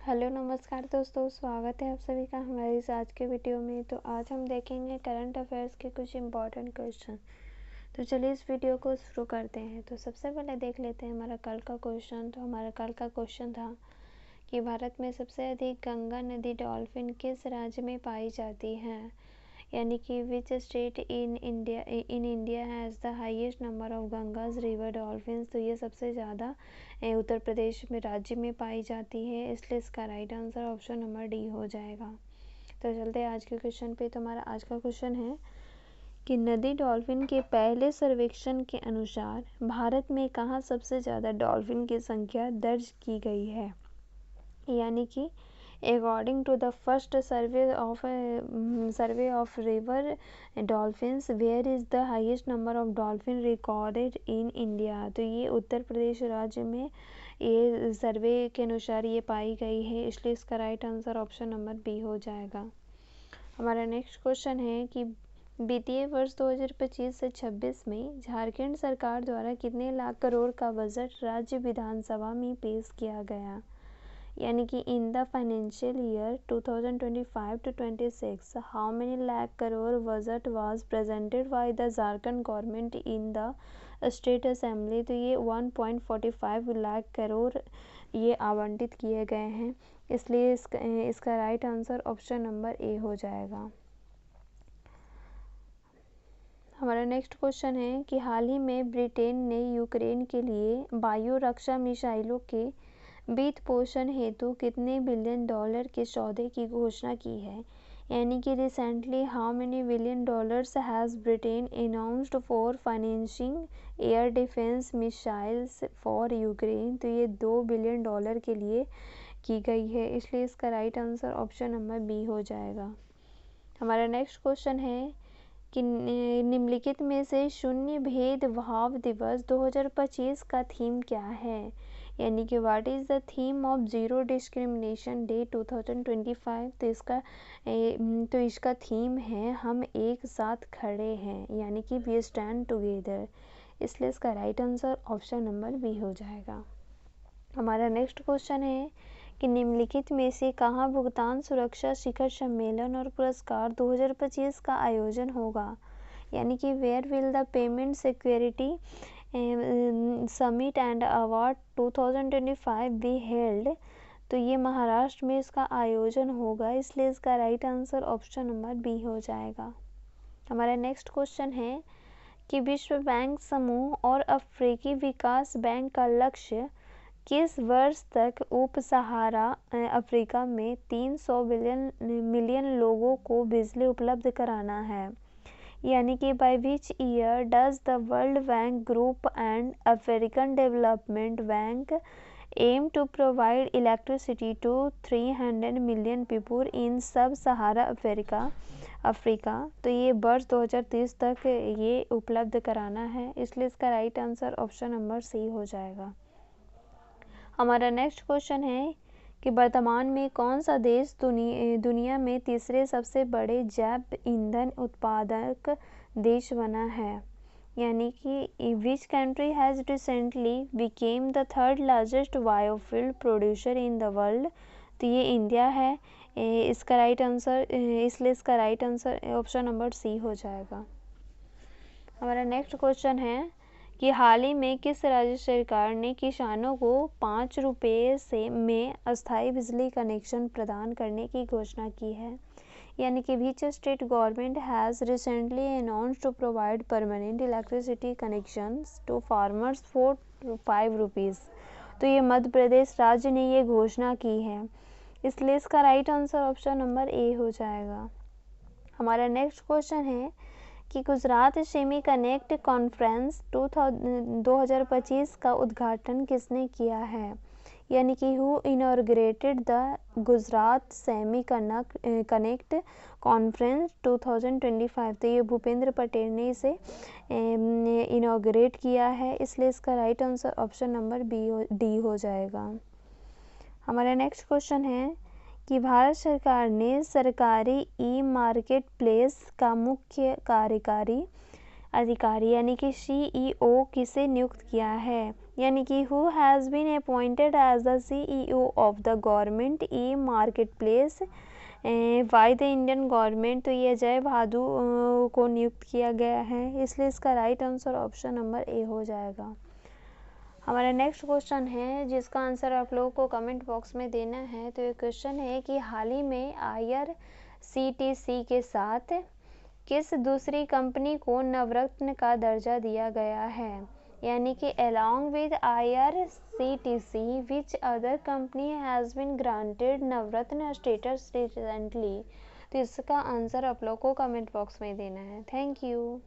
Hello नमस्कार दोस्तों, स्वागत है आप सभी का हमारी इस आज के वीडियो में। तो आज हम देखेंगे करंट अफेयर्स के कुछ इम्पॉर्टेंट क्वेश्चन। तो चलिए इस वीडियो को शुरू करते हैं। तो सबसे पहले देख लेते हैं हमारा कल का क्वेश्चन। तो हमारा कल का क्वेश्चन था कि भारत में सबसे अधिक गंगा नदी डॉल्फिन किस राज्य में पाई जाती हैं, यानी कि which state in India has the highest number of Ganges river dolphins. तो ये सबसे ज़्यादा उत्तर प्रदेश में राज्य में पाई जाती है, इसलिए इसका right answer option number D हो जाएगा। तो चलते हैं आज के क्वेश्चन पे। तो हमारा आज का क्वेश्चन है कि नदी डॉल्फिन के पहले सर्वेक्षण के अनुसार भारत में कहाँ सबसे ज़्यादा डॉल्फिन की संख्या दर्ज की गई है, यानी कि according to the first survey of river dolphins, where is the highest number of dolphin recorded in India। तो ये उत्तर प्रदेश राज्य में ये सर्वे के अनुसार ये पाई गई है, इसलिए इसका right answer option number B हो जाएगा। हमारा नेक्स्ट क्वेश्चन है कि वित्तीय वर्ष 2025 से 26 में झारखंड सरकार द्वारा कितने लाख करोड़ का बजट राज्य विधानसभा में पेश किया गया, यानी कि in the financial year 2025 to 26 how many lakh crore budget was presented by the Jharkhand government in the state assembly. तो ये 1.45 लाख करोड़ ये आवंटित किए गए हैं, इसलिए इसका right answer option number A हो जाएगा। हमारा नेक्स्ट क्वेश्चन है कि हाल ही में ब्रिटेन ने यूक्रेन के लिए वायु रक्षा मिसाइलों के वित्त पोषण हेतु कितने बिलियन डॉलर के सौदे की घोषणा की है, यानी कि recently how many billion dollars has Britain announced for financing air defence missiles for Ukraine. तो ये 2 बिलियन डॉलर के लिए की गई है, इसलिए इसका right answer option number B हो जाएगा। हमारा नेक्स्ट क्वेश्चन है कि निम्नलिखित में से शून्य भेदभाव दिवस 2025 का थीम क्या है, यानी कि what is the theme of zero discrimination day 2025। तो इसका थीम है हम एक साथ खड़े हैं, यानी कि वी स्टैंड टुगेदर, इसलिए इसका right answer option number B हो जाएगा। हमारा नेक्स्ट क्वेश्चन है कि निम्नलिखित में से कहाँ भुगतान सुरक्षा शिखर सम्मेलन और पुरस्कार 2025 का आयोजन होगा, यानी कि where will the payment security summit and award 2025 be held. तो ये महाराष्ट्र में इसका आयोजन होगा, इसलिए इसका right answer option number B हो जाएगा। हमारा नेक्स्ट क्वेश्चन है कि विश्व बैंक समूह और अफ्रीकी विकास बैंक का लक्ष्य किस वर्ष तक उप सहारा अफ्रीका में 300 मिलियन लोगों को बिजली उपलब्ध कराना है, यानी कि by which year does the world bank group and African development bank aim to provide electricity to 300 million people in sub Sahara Africa. तो ये वर्ष 2030 तक ये उपलब्ध कराना है, इसलिए इसका right answer option number C हो जाएगा। हमारा नेक्स्ट क्वेश्चन है कि वर्तमान में कौन सा देश दुनिया में तीसरे सबसे बड़े जैव ईंधन उत्पादक देश बना है, यानी कि which country has recently become the third largest biofuel producer in the world. तो ये इंडिया है, इसका राइट आंसर इसलिए इसका right answer option number C हो जाएगा। हमारा नेक्स्ट क्वेश्चन है कि हाल ही में किस राज्य सरकार ने किसानों को 5 रुपये में अस्थायी बिजली कनेक्शन प्रदान करने की घोषणा की है, यानी कि which state government has recently announced to provide permanent electricity connections to farmers for 5 rupees. तो ये मध्य प्रदेश राज्य ने ये घोषणा की है, इसलिए इसका right answer option number A हो जाएगा। हमारा नेक्स्ट क्वेश्चन है कि गुजरात सेमी कनेक्ट कॉन्फ्रेंस 2025 का उद्घाटन किसने किया है, यानी कि who inaugurated the Gujarat semi connect conference 2025। तो ये भूपेंद्र पटेल ने इसे इनॉर्गरेट किया है, इसलिए इसका right answer option number D हो जाएगा। हमारा नेक्स्ट क्वेश्चन है कि भारत सरकार ने सरकारी ई मार्केट प्लेस का मुख्य कार्यकारी अधिकारी, यानी कि CEO किसे नियुक्त किया है, यानी कि who has been appointed as the CEO of the government e marketplace by the Indian government, तो ये अजय भादु को नियुक्त किया गया है, इसलिए इसका right answer option number A हो जाएगा। हमारा नेक्स्ट क्वेश्चन है जिसका आंसर आप लोगों को कमेंट बॉक्स में देना है। तो ये क्वेश्चन है कि हाल ही में IRCTC के साथ किस दूसरी कंपनी को नवरत्न का दर्जा दिया गया है, यानी कि along with IRCTC which other company has been granted Navratna status recently। तो इसका आंसर आप लोग को कमेंट बॉक्स में देना है। Thank you.